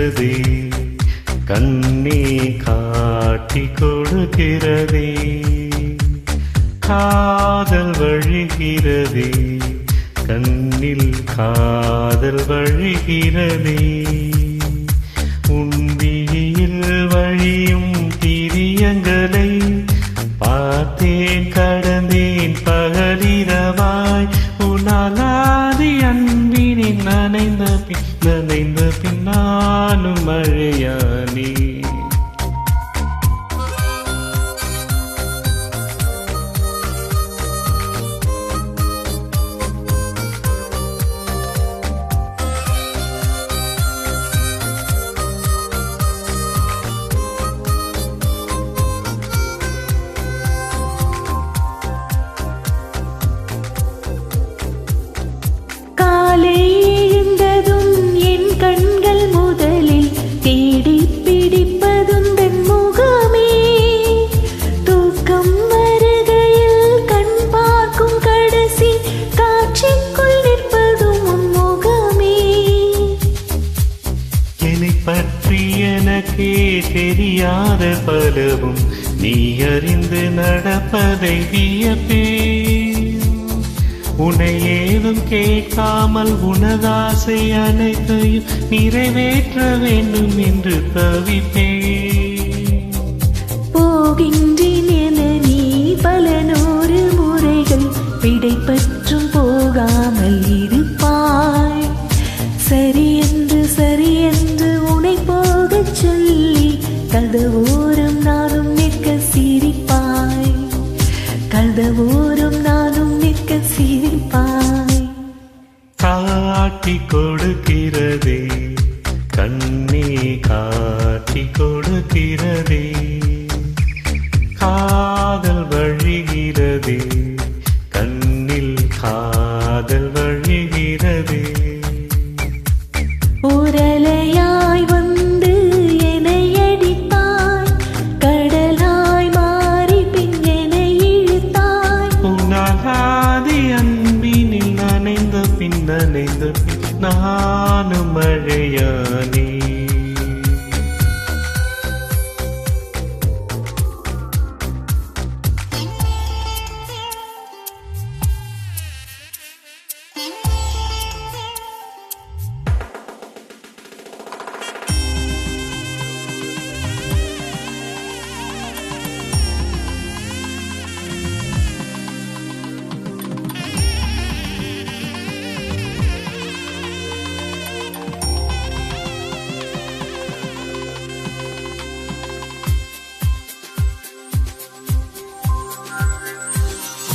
கொடுக்கிறதே கண்ணே காட்டி கொடுக்கிறதே காதல் வழிகிறதே கண்ணில் காதல் வழிகிறதே உன்விழியில் வழியும் திரியங்களை பார்த்தேன் கடந்தேன் பகலிரவாய் உன்னாலாதி அன்பினில் நனைந்த பின் நானும் மழையானே பற்றி எனக்கே தெரியாத பலவும் நீ அறிந்து நடப்பதை வியப்பே உன்னை ஏதும் கேட்காமல் உனதாசை அனைத்தையும் நிறைவேற்ற வேண்டும் என்று தவிப்பே போகின்றேன் என நீ பல நூறு முறைகள் விடை பற்றும் போகாமல் இருப்பாய் சரி என்று உன்னை போகச் சொல்லி கதவோரம் நானும் நிற்க சிரிப்பாய் கதவோரம் நானும் நிற்க சிரிப்பாய் காட்டி கொடுக்கிறதே கண்ணே காட்டி கொடுக்கிறதே காதல் வழிகிறதே கண்ணில் காதல் வழிகிறதே ஓரலையாய் வந்து என்னை அடித்தாய் கடலாய் மாறி பின் என்னை இழுத்தாய் உன்னாலாதி அன்பினில் நனைந்த பின் நானும் மழையானே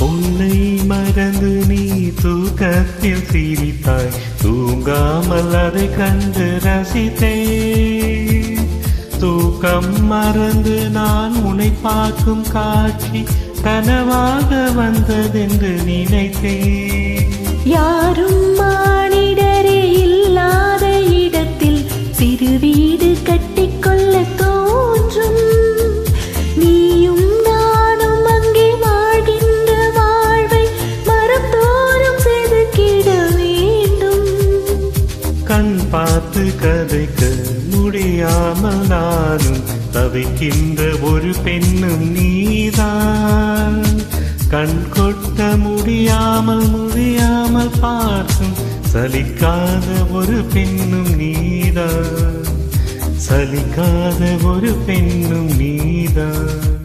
உன்னை மறந்து நீ தூக்கத்தில் சிரித்தாய் தூங்காமல் அதை கண்டு ரசித்தேன் தூக்கம் மறந்து நான் உன்னை பார்க்கும் காட்சி கனவாக வந்ததென்று நினைத்தேன் யாரும் மானிடரே இல்லாத இடத்தில் சிறு வீடு கட்டிக்கொள்ள தோன்றும் நீயும் நானும் அங்கே வாழ்கின்ற வாழ்வை மரத்தோறும் செதுக்கிட வேண்டும் கண் பார்த்து கதைக்க முடியாமல் நானும் தவிக்கின்ற ஒரு பெண்ணும் நீதான் கண் கொட்ட முடியாமல் பார்க்கும் சலிக்காத ஒரு பெண்ணும் நீதான் சலிக்காத ஒரு பெண்ணும் நீதான்